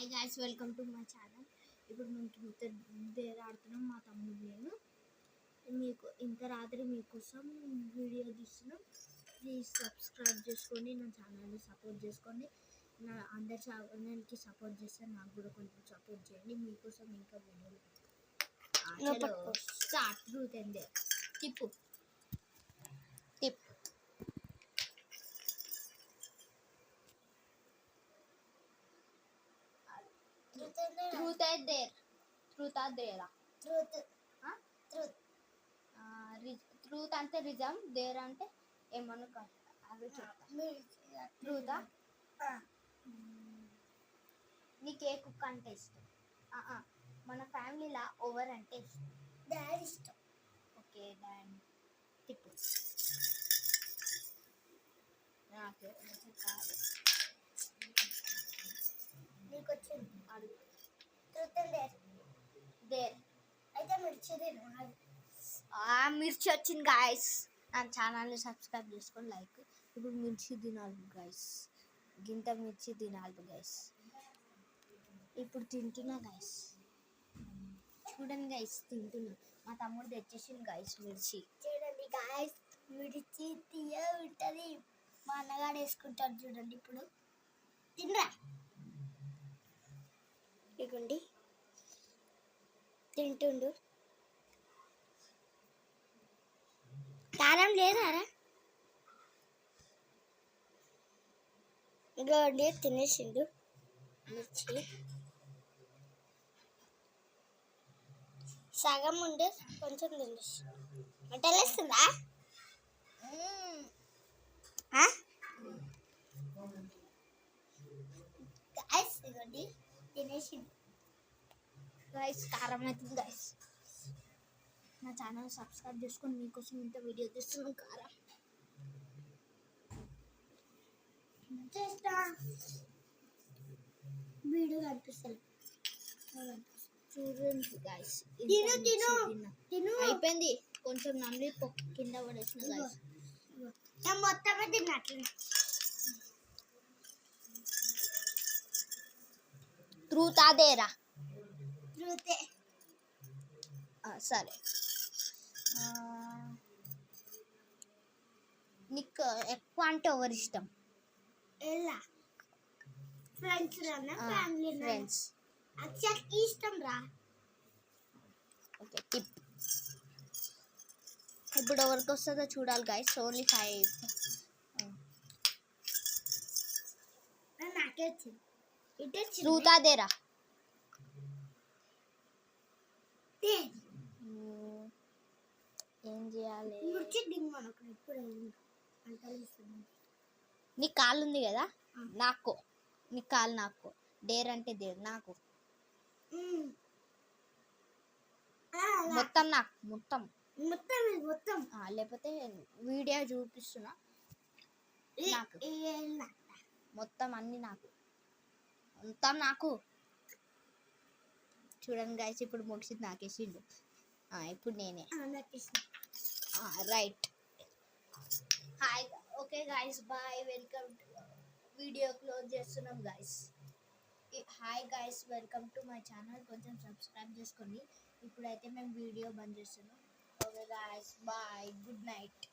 Hi guys, welcome to my channel. ఇప్పుడు మేము there ఆడుతున్నాం. మా తమ్ముడు నేను మీకు ఇంత రాత్రి మీకోసం వీడియో తీస్తున్నాం. ప్లీజ్ సబ్స్క్రైబ్ చేసుకోండి, నా ఛానల్ని సపోర్ట్ చేసుకోండి. నా అందరి ఛానల్కి సపోర్ట్ చేస్తే నాకు కూడా కొంచెం సపోర్ట్ చేయండి. మీకోసం ఇంకా వీడియోలు start. Truth and dare. Tip tip. Truth or dare? Truth or dare? Truth. Truth. Truth అంటే రిజం, డేర్ అంటే ఏమన్నా అవి చెప్తా. ట్రూతా? నీకు ఏ కుక్క అంటే ఇష్టం? మన ఫ్యామిలీలో ఓవర్ అంటే ఇష్టం? డాడీ ఇష్టం. Okay, dad. తిప్పు. నాకు కాదు. నీకు వచ్చింది అడుగు. Truth and dare. డేర్ అయితే మిర్చి తినాలి. మిర్చి వచ్చింది గాయస్. నా ఛానల్ని సబ్స్క్రైబ్ చేసుకొని లైక్. ఇప్పుడు మిర్చి తినాలి గాయస్, గింత మిర్చి తినాలి గాయస్. ఇప్పుడు తింటున్నా గాయస్, చూడండి గాయస్, తింటున్నా. మా తమ్ముడు తెచ్చేసింది గాయస్ మిర్చి. చూడండి గాయస్, మిర్చి తీయ ఉంటుంది. మా అన్నగాడు వేసుకుంటాడు చూడండి. ఇప్పుడు తినరా, ఇదిగోండి తింటుండు. కారం లేదారా? ఇదిగోండి తినేసిండు మిర్చి. సగం ఉండే కొంచెం తినేసి వంటలేస్తుందా? గాయస్ ఇదిగోండి తినేసిండు. గైస్ కారం అవుతుంది గైస్. నా ఛానల్ సబ్స్క్రైబ్ చేసుకొని మీకోసం ఇంత వీడియో తీస్తున్నాం. కారం చేస్తా వీడియో కనిపిస్తుంది చూడండి గైస్. తిను తిను తిను. అయిపోయింది, కొంచెం నమ్మి కింద పడేసిన గైస్. నేను మొత్తమే తిన్నట్లు. ట్రూత్ ఆ డేరా? ట్రూతే. సరే, నీకు ఎక్కువ అంటే ఎవరు ఇష్టం? ఎలా ఫ్రెండ్స్ రానా ఫ్యామిలీ? ఫ్రెండ్స్. అక్షకి ఇష్టం రా. Okay, tip. ఇప్పుడు ఎవరికి వస్తుందో చూడాలి గైస్. ఓన్లీ 5. నాకే వచ్చింది. ఇటు వచ్చింది. ట్రూత్ ఆ డేరా? ఏం చేయాలి? మిర్చి దిమ్మను ఇప్పుడు అంటలేస్తుంది. నీ కాలు ఉంది కదా, నాకు నీ కాలు నాకు. డేర్ అంటే డేర్ నాకు. మొత్తం నాకు, మొత్తం మొత్తం మొత్తం. లేకపోతే వీడియో చూపిస్తున్నా. నాకు మొత్తం అన్ని నాకు, మొత్తం నాకు. చూడండి గైస్, ఇప్పుడు ముగిసింది నాకేసిండు. ఇప్పుడు నేనే. Right. Hi. Okay guys, bye. Welcome. Video close చేస్తున్నాం guys. Hi guys, welcome to my channel. కొంచెం సబ్స్క్రైబ్ చేసుకోండి. ఇప్పుడైతే మేము వీడియో బంద్ చేస్తున్నాం. Okay guys, bye. Good night.